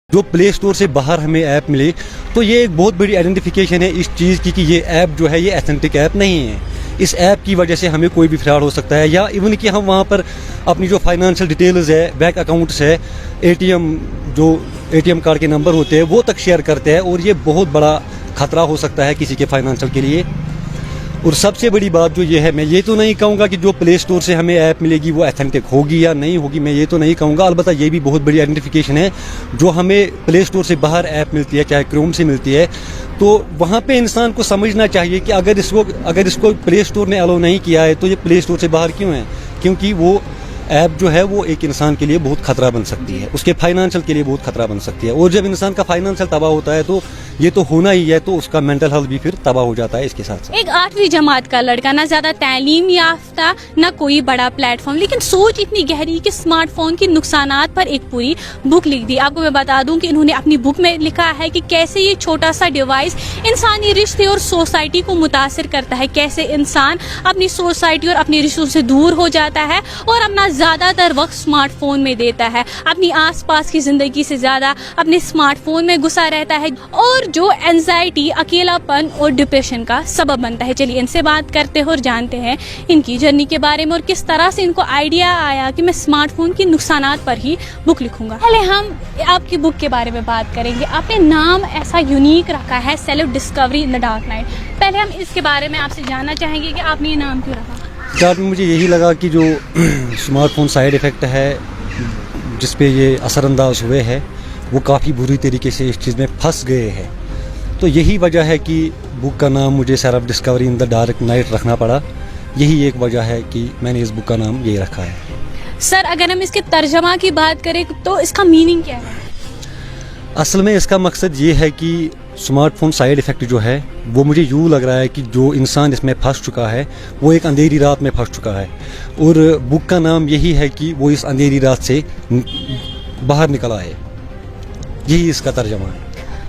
جو پلے اسٹور سے باہر ہمیں ایپ ملے تو یہ ایک بہت بڑی آئیڈینٹیفیکیشن ہے اس چیز کی کہ یہ ایپ جو ہے یہ ایتھینٹک ایپ نہیں ہے. اس ایپ کی وجہ سے ہمیں کوئی بھی فراڈ ہو سکتا ہے, یا ایون کہ ہم وہاں پر اپنی جو فائنانشیل ڈیٹیلز ہے, بینک اکاؤنٹس ہے, اے ٹی ایم کارڈ کے نمبر ہوتے ہیں وہ تک شیئر کرتے ہیں, اور یہ بہت بڑا خطرہ ہو سکتا ہے کسی کے فائنانشیل کے لیے. اور سب سے بڑی بات جو یہ ہے, میں یہ تو نہیں کہوں گا کہ جو پلے اسٹور سے ہمیں ایپ ملے گی وہ ایتھینٹک ہوگی یا نہیں ہوگی, میں یہ تو نہیں کہوں گا. البتہ یہ بھی بہت بڑی آئیڈینٹیفیکیشن ہے جو ہمیں پلے اسٹور سے باہر ایپ ملتی ہے, چاہے کروم سے ملتی ہے, تو وہاں پہ انسان کو سمجھنا چاہیے کہ اگر اس کو پلے اسٹور نے الاؤ نہیں کیا ہے تو یہ پلے اسٹور سے باہر کیوں ہے, کیونکہ وہ ایپ جو ہے وہ ایک انسان کے لیے بہت خطرہ بن سکتی ہے, اس کے فائنانشیل کے لیے بہت خطرہ بن سکتی ہے. اور جب انسان کا فائنانشیل تباہ ہوتا ہے تو یہ تو ہونا ہی ہے, تو اس کا مینٹل ہیلتھ بھی پھر تباہ ہو جاتا ہے اس کے ساتھ. ایک 8ویں جماعت کا لڑکا, نہ زیادہ تعلیم یافتہ نہ کوئی بڑا پلیٹ فارم, لیکن سوچ اتنی گہری کہ اسمارٹ فون کے نقصانات پر ایک پوری بک لکھ دی. آپ کو میں بتا دوں کہ انہوں نے اپنی بک میں لکھا ہے کہ کیسے یہ چھوٹا سا ڈیوائس انسانی رشتے اور سوسائٹی کو متاثر کرتا ہے, کیسے انسان اپنی سوسائٹی اور اپنے رشتوں سے دور ہو جاتا ہے اور اپنا زیادہ تر وقت اسمارٹ فون میں دیتا ہے, اپنی آس پاس کی زندگی سے زیادہ اپنے اسمارٹ فون میں گھسا رہتا ہے, اور جو اینزائٹی, اکیلا پن اور ڈپریشن کا سبب بنتا ہے. چلیے ان سے بات کرتے ہیں اور جانتے ہیں ان کی جرنی کے بارے میں اور کس طرح سے ان کو آئیڈیا آیا کہ میں اسمارٹ فون کے نقصانات پر ہی بک لکھوں گا. پہلے ہم آپ کی بک کے بارے میں بات کریں گے. آپ نے نام ایسا یونیک رکھا ہے, self Discovery in the dark night. پہلے ہم اس کے بارے میں آپ سے جاننا چاہیں گے کہ آپ نے یہ نام کیوں رکھا. اسٹارٹ میں مجھے یہی لگا کہ جو اسمارٹ فون سائیڈ ایفیکٹ ہے جس پہ یہ اثر انداز ہوئے ہے وہ کافی بری طریقے سے اس چیز میں پھنس گئے ہیں, تو یہی وجہ ہے کہ بک کا نام مجھے self Discovery in the dark night رکھنا پڑا. یہی ایک وجہ ہے کہ میں نے اس بک کا نام یہی رکھا ہے. سر اگر ہم اس کے ترجمہ کی بات کریں تو اس کا میننگ کیا ہے؟ اصل میں اس کا مقصد یہ ہے کہ اسمارٹ فون سائیڈ ایفیکٹ جو ہے وہ مجھے یوں لگ رہا ہے کہ جو انسان اس میں پھنس چکا ہے وہ ایک اندھیری رات میں پھنس چکا ہے, اور بک کا نام یہی ہے کہ وہ اس اندھیری رات سے باہر نکل آئے. یہی اس کا ترجمہ ہے.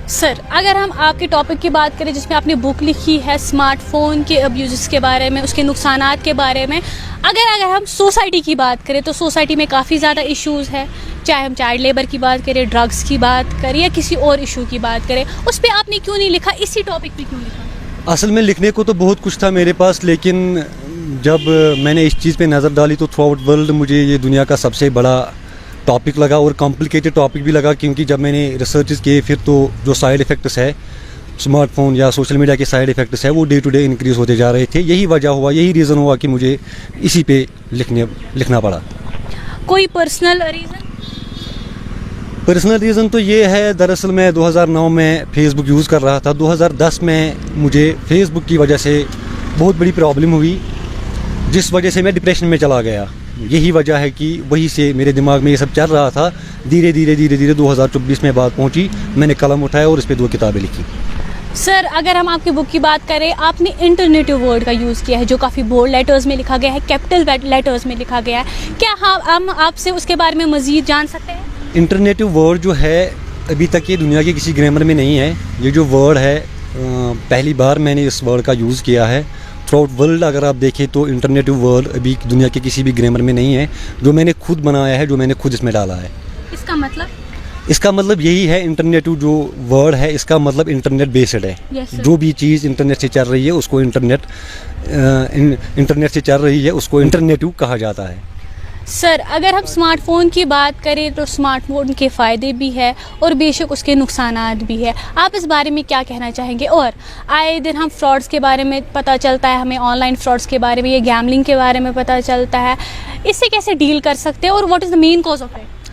سر اگر ہم آپ کے ٹاپک کی بات کریں جس میں آپ نے بک لکھی ہے اسمارٹ فون کے ابیوزز کے بارے میں, اس کے نقصانات کے بارے میں, اگر ہم سوسائٹی کی بات کریں تو سوسائٹی میں کافی زیادہ ایشوز ہے, چاہے ہم چائلڈ لیبر کی بات کریں, ڈرگس کی بات کریں یا کسی اور ایشو کی بات کریں, اس پہ آپ نے کیوں نہیں لکھا, اسی ٹاپک پہ کیوں لکھا؟ اصل میں لکھنے کو تو بہت کچھ تھا میرے پاس, لیکن جب میں نے اس چیز پہ نظر ڈالی تو تھرو آؤٹ ورلڈ مجھے یہ دنیا کا سب سے بڑا ٹاپک لگا, اور کمپلیکیٹڈ ٹاپک بھی لگا, کیونکہ جب میں نے ریسرچز کیے پھر تو جو سائیڈ ایفیکٹس ہے اسمارٹ فون یا سوشل میڈیا کے سائیڈ ایفیکٹس ہے وہ ڈے ٹو ڈے انکریز ہوتے جا رہے تھے. یہی وجہ ہوا, یہی ریزن ہوا کہ مجھے اسی پہ لکھنا پڑا. کوئی پرسنل ریزن؟ پرسنل ریزن تو یہ ہے, دراصل میں 2009 میں فیس بک یوز کر رہا تھا. 2010 میں مجھے فیس بک کی وجہ سے بہت بڑی پرابلم ہوئی جس وجہ سے میں ڈپریشن میں چلا گیا. یہی وجہ ہے کہ وہی سے میرے دماغ میں یہ سب چل رہا تھا. دھیرے دھیرے 2024 میں بات پہنچی, میں نے قلم اٹھایا اور اس پہ 2 کتابیں لکھی. سر اگر ہم آپ کی بک کی بات کریں, آپ نے انٹرنیٹیو ورڈ کا یوز کیا ہے جو کافی بولڈ لیٹرز میں لکھا گیا ہے, کیپٹل لیٹرز میں لکھا گیا ہے, کیا ہم آپ سے اس کے بارے میں مزید جان سکتے ہیں؟ انٹرنیٹیو ورڈ جو ہے ابھی تک یہ دنیا کے کسی گرامر میں نہیں ہے. یہ جو ورڈ ہے پہلی بار میں نے اس ورڈ کا یوز کیا ہے. تھرو آؤٹ ورلڈ اگر آپ دیکھیں تو انٹرنیٹیو ورڈ ابھی دنیا کے کسی بھی گرامر میں نہیں ہے, جو میں نے خود بنایا ہے, جو میں نے خود اس میں ڈالا ہے. اس کا مطلب یہی ہے, انٹرنیٹیو جو ورڈ ہے اس کا مطلب انٹرنیٹ بیسڈ ہے. جو بھی چیز انٹرنیٹ سے چل رہی ہے اس کو انٹرنیٹ سے چل رہی ہے اس کو انٹرنیٹیو کہا جاتا ہے. سر اگر ہم اسمارٹ فون کی بات کریں تو اسمارٹ فون کے فائدے بھی ہے اور بے شک اس کے نقصانات بھی ہے, آپ اس بارے میں کیا کہنا چاہیں گے؟ اور آئے دن ہم فراڈس کے بارے میں پتہ چلتا ہے, ہمیں آن لائن فراڈس کے بارے میں, یہ گیملنگ کے بارے میں پتہ چلتا ہے, اس سے کیسے ڈیل کر سکتے ہیں اور what is the main cause of it?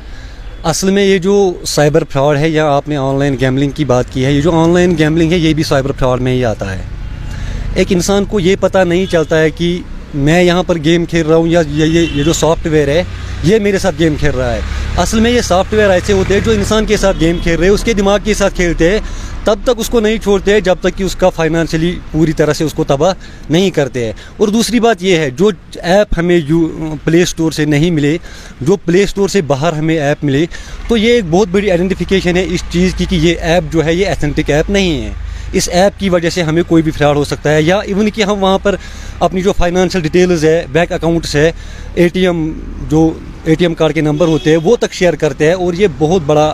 اصل میں یہ جو سائبر فراڈ ہے, یا آپ نے آن لائن گیملنگ کی بات کی ہے, یہ جو آن لائن گیملنگ ہے یہ بھی سائبر فراڈ میں ہی آتا ہے. ایک انسان کو یہ پتہ نہیں چلتا ہے کہ میں یہاں پر گیم کھیل رہا ہوں, یا یہ جو سافٹ ویئر ہے یہ میرے ساتھ گیم کھیل رہا ہے. اصل میں یہ سافٹ ویئر ایسے ہوتے ہیں جو انسان کے ساتھ گیم کھیل رہے ہیں, اس کے دماغ کے ساتھ کھیلتے ہیں, تب تک اس کو نہیں چھوڑتے جب تک کہ اس کا فائنانشلی پوری طرح سے اس کو تباہ نہیں کرتے ہیں. اور دوسری بات یہ ہے, جو ایپ ہمیں پلے اسٹور سے نہیں ملے, جو پلے اسٹور سے باہر ہمیں ایپ ملے, تو یہ ایک بہت بڑی آئیڈینٹیفیکیشن ہے اس چیز کی کہ یہ ایپ جو ہے یہ ایتھینٹک ایپ نہیں ہے. اس ایپ کی وجہ سے ہمیں کوئی بھی فراڈ ہو سکتا ہے, یا ایون کہ ہم وہاں پر اپنی جو فائنانشیل ڈیٹیلز ہے, بینک اکاؤنٹس ہے, اے ٹی ایم کارڈ کے نمبر ہوتے ہیں وہ تک شیئر کرتے ہیں, اور یہ بہت بڑا